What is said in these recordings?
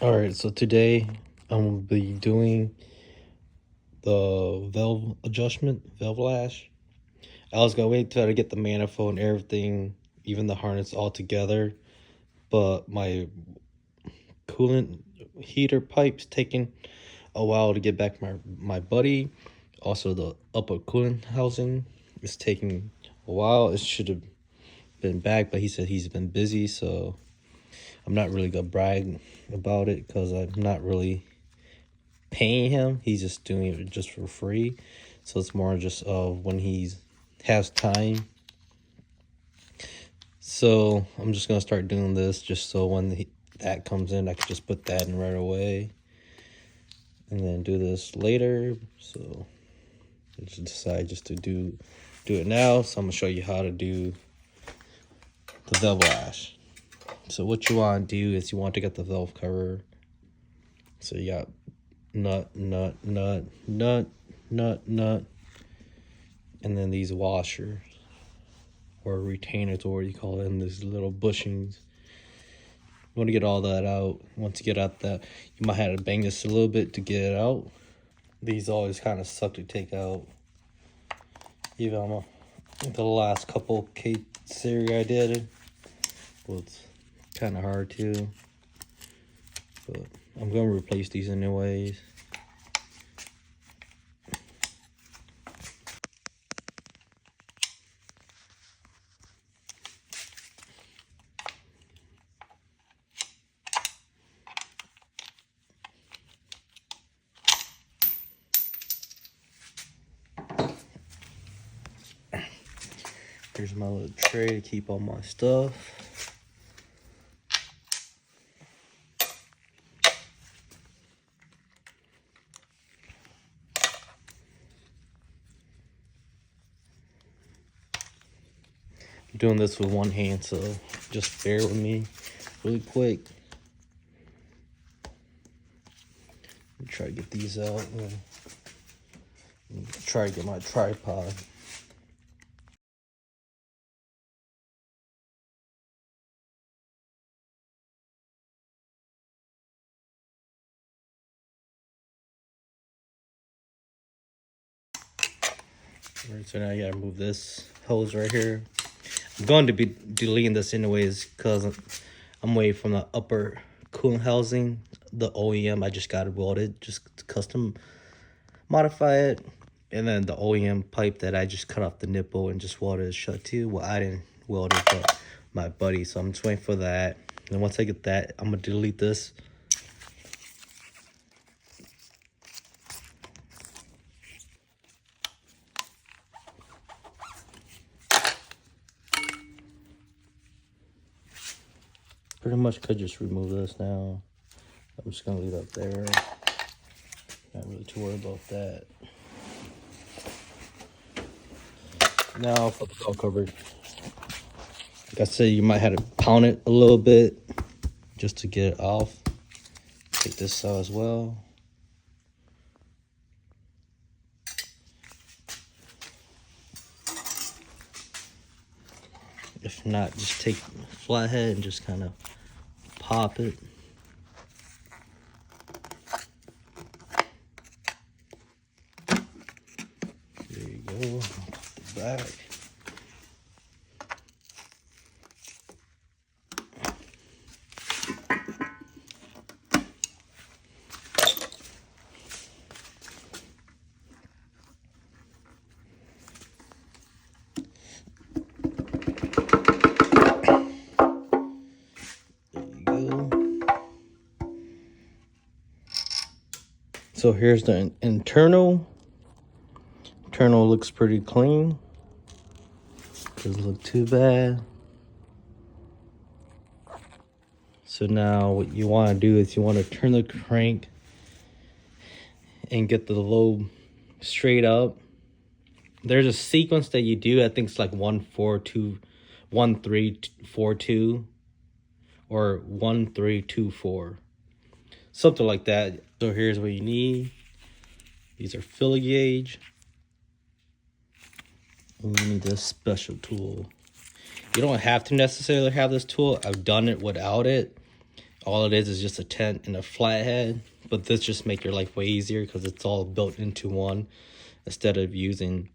Alright, so today I'm gonna be doing the valve lash. I was gonna wait till I get the manifold and everything, even the harness all together, but my coolant heater pipe's taking a while to get back my buddy. Also, the upper coolant housing is taking a while. It should have been back, but he said he's been busy, so I'm not really gonna brag about it because I'm not really paying him. He's just doing it just for free, so it's more just when he has time. So I'm just gonna start doing this just so when that comes in, I can just put that in right away, and then do this later. So I just decided just to do it now. So I'm gonna show you how to do the velvet lash. So what you want to do is you want to get the velvet cover. So you got nut, and then these washers or retainers, or what you call them, these little bushings. You want to get all that out. Once you get out that, you might have to bang this a little bit to get it out. These always kind of suck to take out. Even on the last couple K series I did, well, it's kind of hard too. But I'm gonna replace these anyways. Here's my little tray to keep all my stuff. I'm doing this with one hand, so just bear with me really quick. Try to get these out and try to get my tripod. Alright, so now you gotta move this hose right here. I'm going to be deleting this anyways because I'm waiting from the upper coolant housing, the OEM. I just got it welded, just custom modify it. And then the OEM pipe that I just cut off the nipple and just welded it shut too. Well, I didn't weld it, but my buddy. So I'm just waiting for that. And once I get that, I'm gonna delete this. Pretty much could just remove this now. I'm just gonna leave it up there. Not really too worried about that. Now for the bell cover. Like I said, you might have to pound it a little bit just to get it off. Take this out as well. If not, just take a flathead and just kind of pop it. There you go. Pop the back. So here's the internal. Internal looks pretty clean. Doesn't look too bad. So now what you want to do is you want to turn the crank and get the lobe straight up. There's a sequence that you do. I think it's like 1 4 2 1 3 4 2 or 1 3 2 4. Something like that. So here's what you need. These are filler gauge. And you need this special tool. You don't have to necessarily have this tool. I've done it without it. all it is just a tent and a flathead. But this just make your life way easier because it's all built into one. Instead of using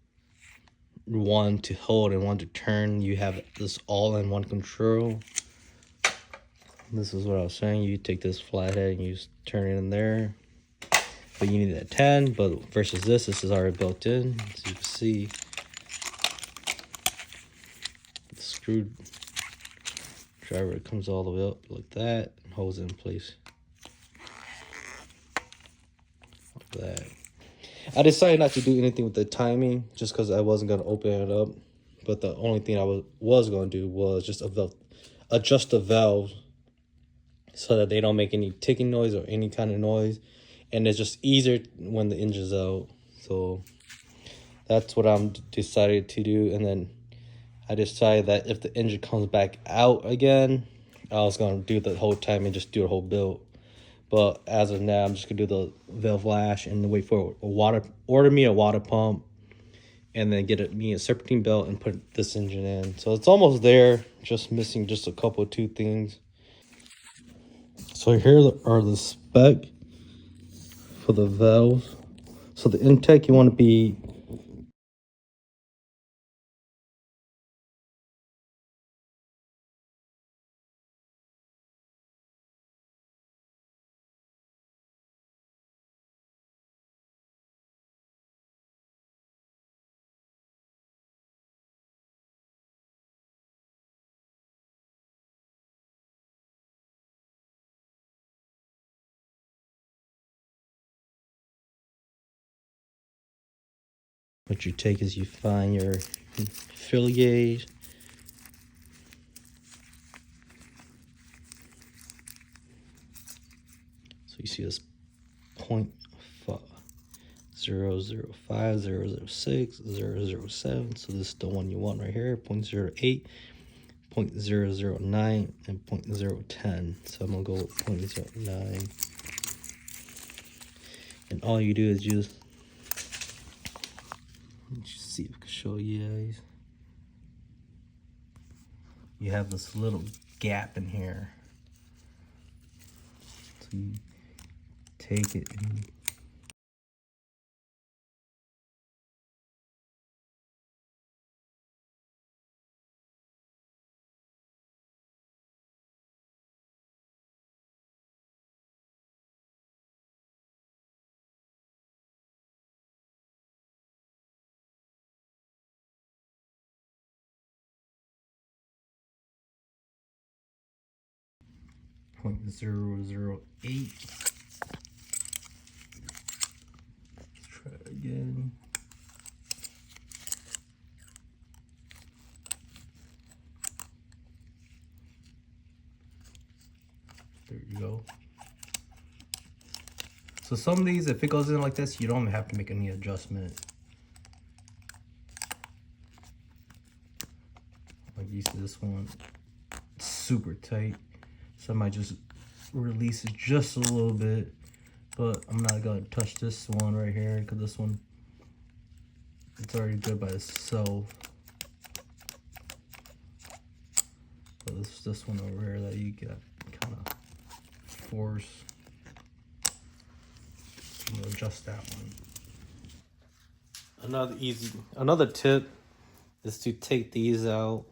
one to hold and one to turn, you have this all in one control. This is what I was saying. You take this flathead and you just turn it in there. But you need a 10, but versus this is already built in. So you can see the screwdriver comes all the way up like that and holds it in place. Like that. I decided not to do anything with the timing just because I wasn't going to open it up. But the only thing I was going to do was just adjust the valves so that they don't make any ticking noise or any kind of noise. And it's just easier when the engine's out. So that's what I'm decided to do. And then I decided that if the engine comes back out again, I was going to do the whole time and just do a whole build. But as of now, I'm just going to do the valve lash and wait for order me a water pump. And then get me a serpentine belt and put this engine in. So it's almost there, just missing just a couple of 2 things. So here are the specs for the valves. So the intake, you want to be 'What you take is you find your fill gauge. So you see this 0.005, 006, 007. So this is the one you want right here, 0.08, 0.009, and 0.010. So I'm gonna go with 0.09. And all you do is just, let's see if I can show you guys. You have this little gap in here. So you take it and 0.008. Try it again. There you go. So some of these, if it goes in like this, you don't even have to make any adjustment. Like you see this one, it's super tight. So I might just release it just a little bit, but I'm not gonna touch this one right here because this one, it's already good by itself. But it's this one over here that you got kind of force. I'm gonna adjust that one. Another tip is to take these out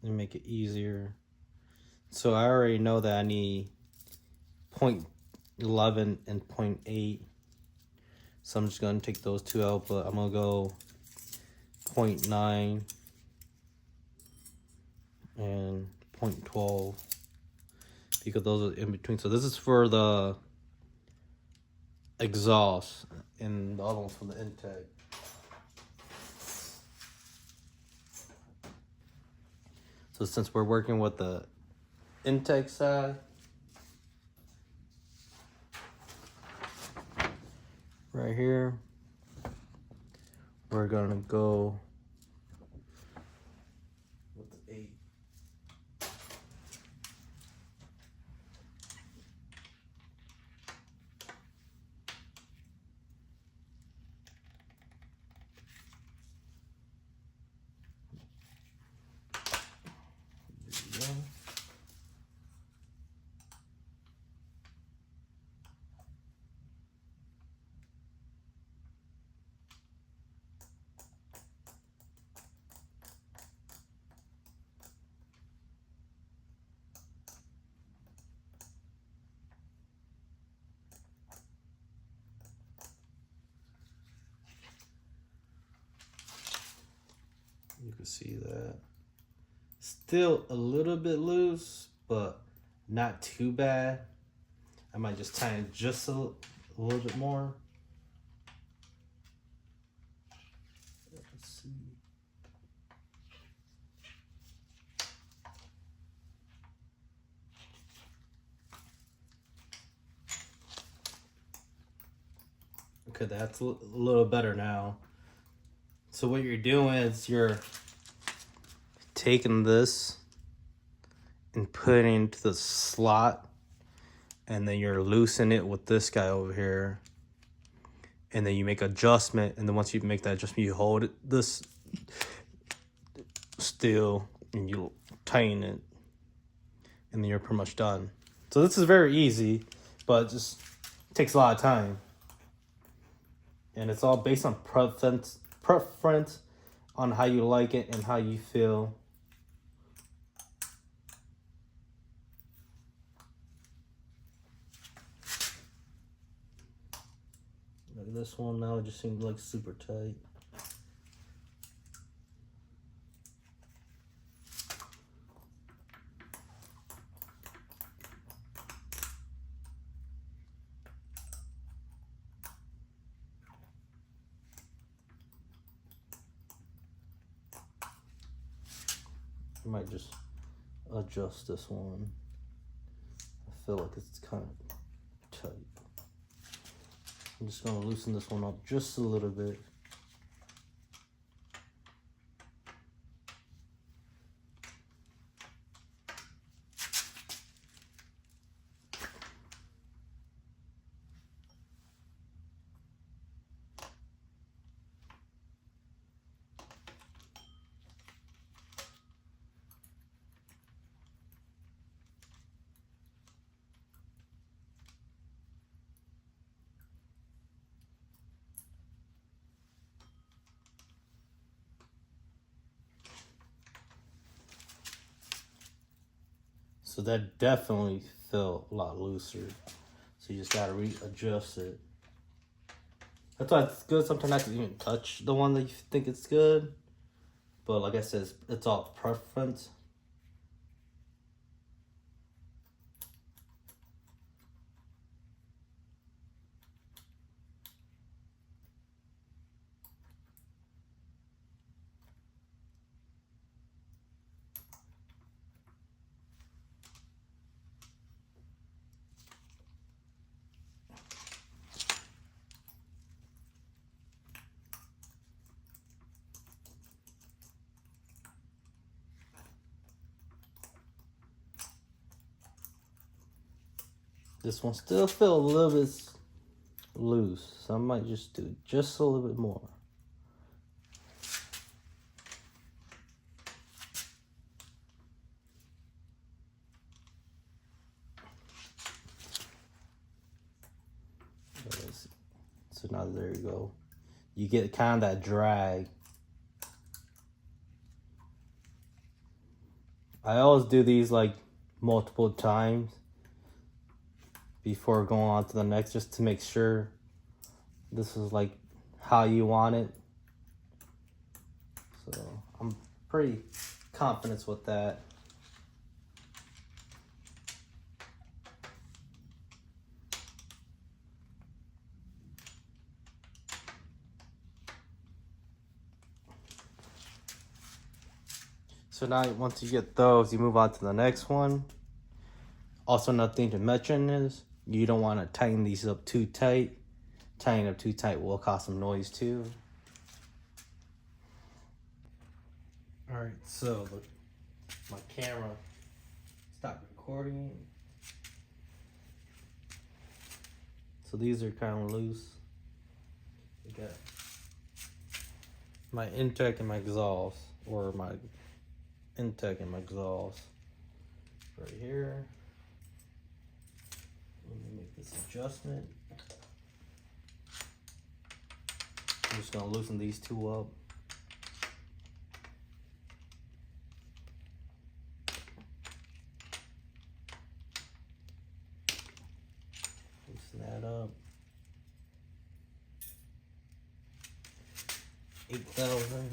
and make it easier. So I already know that I need 0.11 and 0.8. So I'm just gonna take those 2 out, but I'm gonna go 0.9 and 0.12 because those are in between. So this is for the exhaust and the other one's for the intake. So since we're working with the intake side, right here, we're gonna go with the 8. can see that. Still a little bit loose, but not too bad. I might just tighten it just a little bit more. Let's see. Okay, that's a little better now. So what you're doing is you're taking this and putting it into the slot, and then you're loosening it with this guy over here, and then you make adjustment, and then once you make that adjustment, you hold this still and you tighten it, and then you're pretty much done. So this is very easy, but it just takes a lot of time, and it's all based on preference on how you like it and how you feel. Like this one now, it just seems like super tight. I might just adjust this one. I feel like it's kind of tight. I'm just gonna loosen this one up just a little bit. So that definitely felt a lot looser. So you just gotta readjust it. That's why it's good sometimes not to even touch the one that you think it's good. But like I said, it's all preference. This one still feels a little bit loose, so I might just do just a little bit more. So now there you go. You get kind of that drag. I always do these like multiple times before going on to the next, just to make sure this is like how you want it. So I'm pretty confident with that. So now once you get those, you move on to the next one. Also, another thing to mention is you don't want to tighten these up too tight. Tightening up too tight will cause some noise too. Alright, so my camera stopped recording. So these are kind of loose. You got my intake and my exhaust, or my intake and my exhaust right here. Let me make this adjustment. I'm just gonna loosen these two up. Loosen that up. 8,000.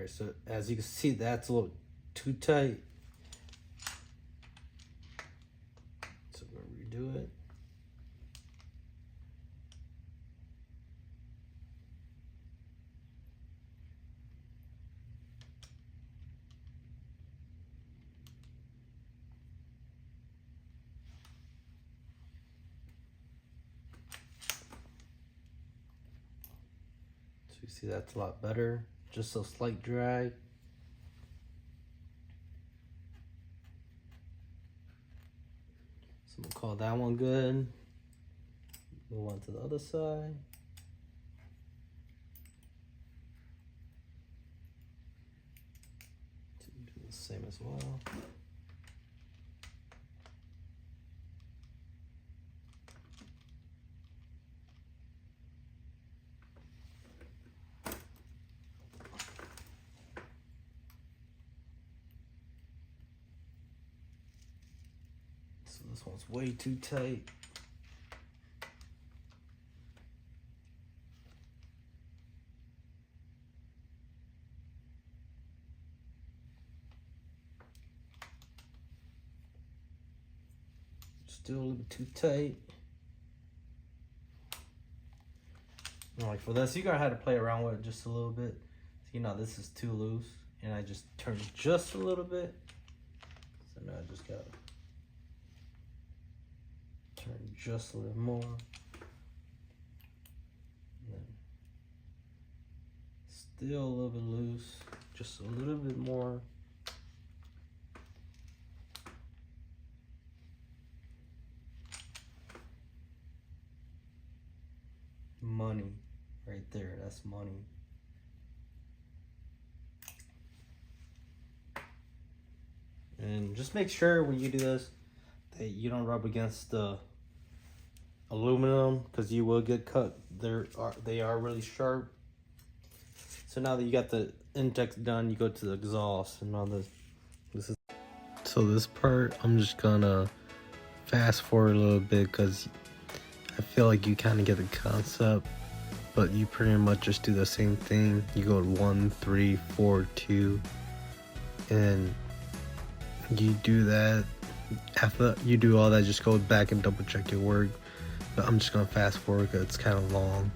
Alright, so as you can see, that's a little too tight. So we're gonna redo it. So you see that's a lot better. Just a slight drag. So I'm gonna call that one good. Move on to the other side. Do the same as well. So this one's way too tight. Still a little bit too tight. And like for this, you gotta have to play around with it just a little bit. See, now this is too loose, and I just turned just a little bit. So now I just gotta turn just a little more. And then still a little bit loose, just a little bit more. Money right there, that's money. And just make sure when you do this that you don't rub against the aluminum, because you will get cut. They are really sharp. So now that you got the index done, you go to the exhaust, and all this is so this part I'm just gonna fast forward a little bit because I feel like you kind of get the concept, but you pretty much just do the same thing. You go 1, 3, 4, 2, and you do that. After you do all that, just go back and double check your work. But I'm just gonna fast forward because it's kind of long.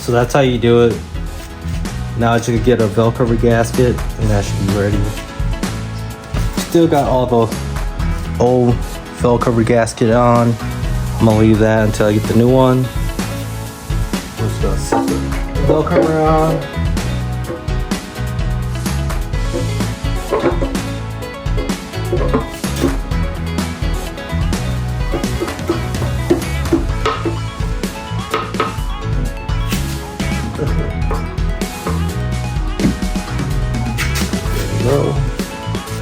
So that's how you do it. Now you can get a Velcro gasket and that should be ready. Still got all the old Velcro gasket on. I'm gonna leave that until I get the new one. Just gonna set the Velcro on.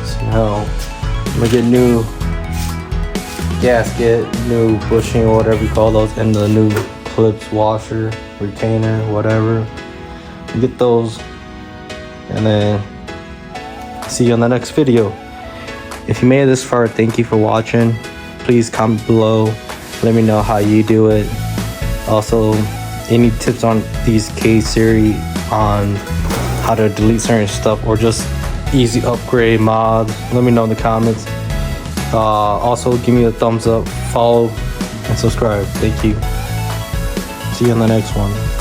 So now I'm gonna get new gasket, new bushing or whatever you call those, and the new clips, washer, retainer, whatever. Get those, and then see you on the next video. If you made it this far, thank you for watching. Please comment below, let me know how you do it. Also, any tips on these K series on how to delete certain stuff or just easy upgrade mods, let me know in the comments. Also give me a thumbs up, follow and subscribe. Thank you. See you on the next one.